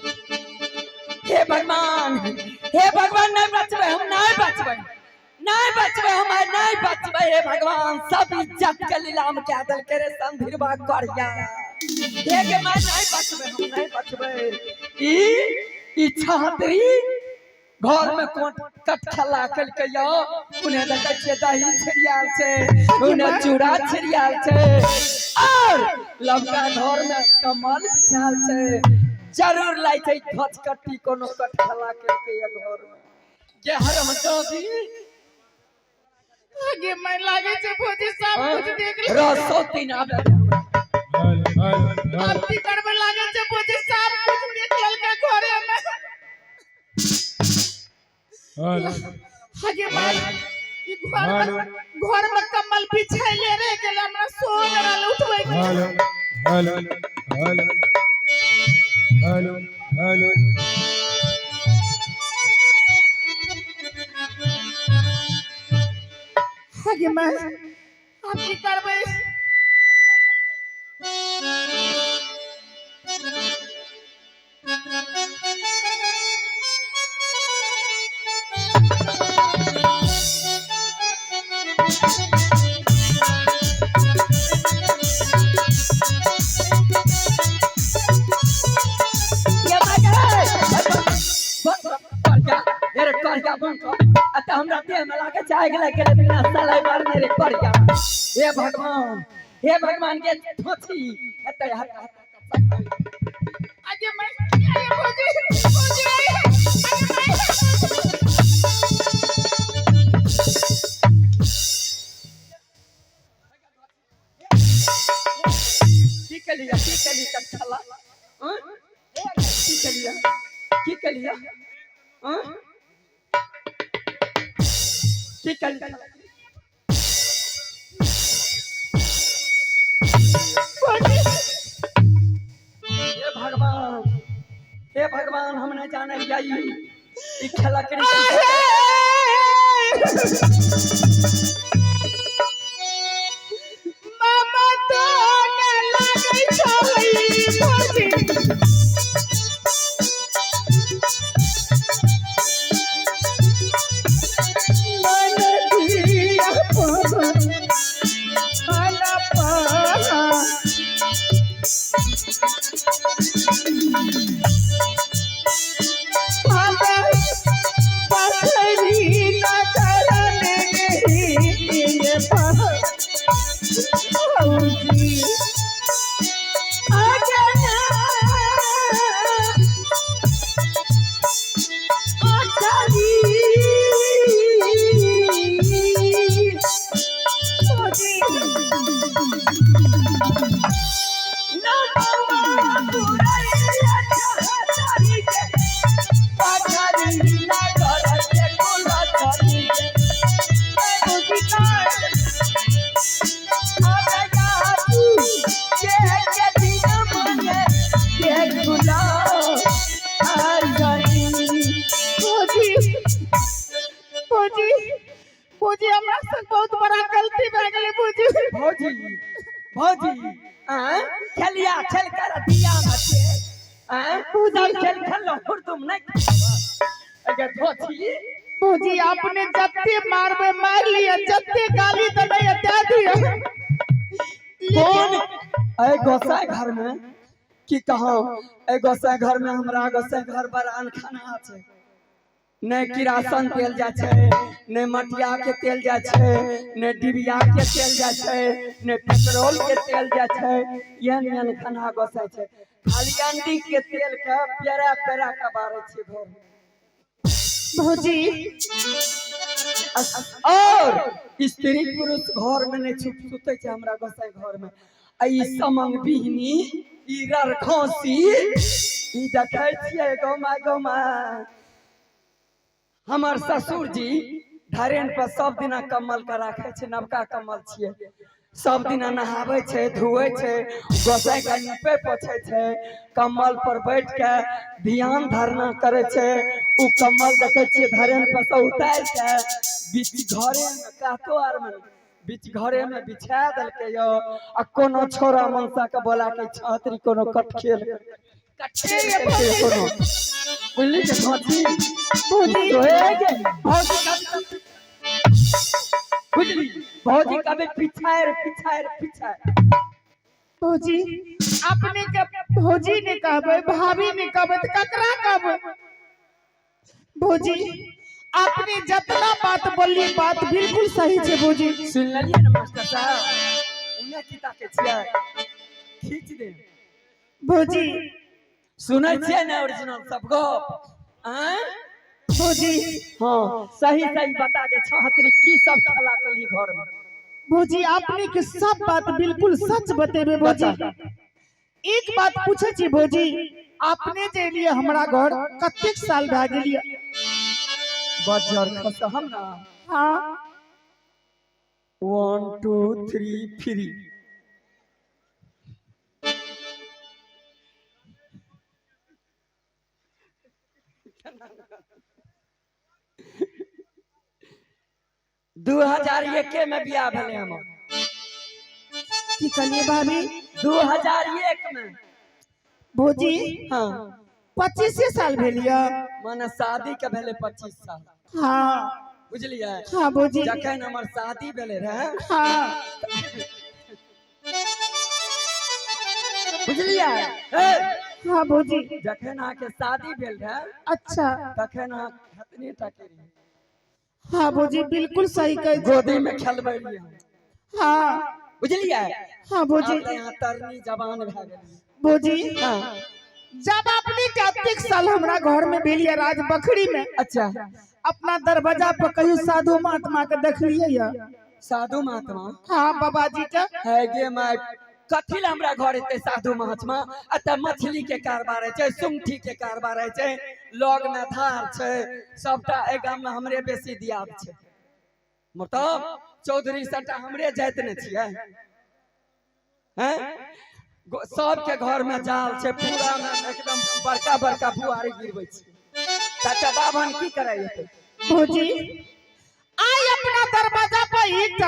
हे भगवान, हे भगवान, नहीं बचबे, हम नहीं बचबे, नहीं बचबे, हम नहीं बचबे। हे भगवान, सब इज्जत के लीलाम क्या दल करे संधिरवा करिया। हे के मैं नहीं बचबे, हम नहीं बचबे। ई छात्री घर में कोट कटखला कल के यो, उन्हें लगा के दही छिड़ियाल छे, उन्हें चूड़ा छिड़ियाल छे, और लड़का घर में कमल बिछाल छे। जरूर लाई थे धच कट्टी कोनो कटखला के ये घर में जे हरम जोगी आगे मैं लागे छे भोजी सब कुछ देख ले रसो तीन आबे आरती करबे लागे छे भोजी सब कुछ देख लेल के घरे में आगे मैं ई घर में कमल बिछाइले रे गेल हमरा सोन रहल उठबै hello hello hello hello hello आगे मैं आप की करबे अतः हमरा देह में लागे चाहे गेला के बिना सलाई मार मेरे पर जा। हे भगवान के धोती एते हट आगे मैं आगे भोजी की कलिया कटखला हां की कलिया हां की कलिया हे भगवान हम न जाने जाई ई खेला करी मामा तो भौजी भौजी हमरा से बहुत बड़ा गलती भए गेलै भौजी भौजी भौजी खेलिया खेल कर दिया मते पूजा खेल खेलो तुम नहीं अगर धोती भौजी आपने जत्ते मारबे मार लिया जत्ते गाली देबे दे दिया कौन ए गोसाई घर में की कहो ए गोसाई घर में हमरा गोसाई घर पर अन्न खाना छै ने किरासन तेल जा छै ने मटिया के तेल जा छै ने डिबिया के तेल जा छै ने पेट्रोल के तेल जा छै यन खाना गोसाई छै खाली अंडी के तेल के पेरा पेरा के बारे छै घर भौजी और स्त्री पुरुष घर में नहीं छुप सुते छै हमरा गोसाई घर में आई समंग बिहनी ई रर खोसी ई देखै छियै गौमा हमर ससुर जी धरेन पर सब दिना कमल के राखे छै नवका कमल छियै सब दिना नहावे छै धोए छै गोसाई के नीपे पोछे छै कमल पर बैठ के ध्यान धारणा करे छै उ कमल देखे छियै धरेन पर से उतार के बीच घरे में कातो आर में बीच घरे में बिछा देलके यो आ कोनो छोरा मनसा के बोला के छात्री कोनो कटखेल कोनो बुझली के छाती भौजी होएगे बुझली भौजी कभी पिछाड़ भौजी अपने के भौजी ने कहबे भाभी ने कहबे त ककरा कहबे भौजी आपने जितना बात बोली बात बिल्कुल सही छे भौजी सुन लिये ना मास्टर साहब उन्हें की ताके छियै खींच दे भौजी सुनै छियै ना ओरिजिनल सब गो भौजी हां सही बता के छहतरी की सब खेला केली घर में भौजी आपने के सब बात बिल्कुल सच बतेबे भौजी एक बात पूछे छी भौजी आपने जे लिए हमरा घर कतेक साल भ गेलिए बजर खस हम ना हां 1 2 3 3 2001 में बियाह भेले हम की कहलिए भाभी 2001 में भौजी हां 25 साल भेलिए माने शादी के भेले 25 साल हां बुझलिए हां भौजी जखन हमर शादी भेले रहे हां बुझलिए हां भौजी जखन आके शादी भेल रहे अच्छा तखन आ खतने टाके रही हां भौजी बिल्कुल सही कह गोदी में खेलबै रही हां बुझलिए हां भौजी यहाँ तरनी जवान भ गेली भौजी हां जब आपने कतेक साल हमरा घर में भेलिए राज बखरी में अच्छा अपना दरवाजा पर कहियो साधु महात्मा के देखलिए या साधु महात्मा हां बाबा जी के है गे माय कथिल हमरा घर एते साधु महात्मा अत मछली के कारोबार है सुंठी के कारोबार है लग में धार छै सबटा ए गाम में हमरे बेसी दियाद छै मतलब चौधरी सबटा हमरे जाइत ने छियै हैं सबके घर में जाल छै पूरा में एकदम बड़का बड़का बुआरी गिरबै छै चाचा बाभन की करे भौजी आई अपना दरवाजा पर एक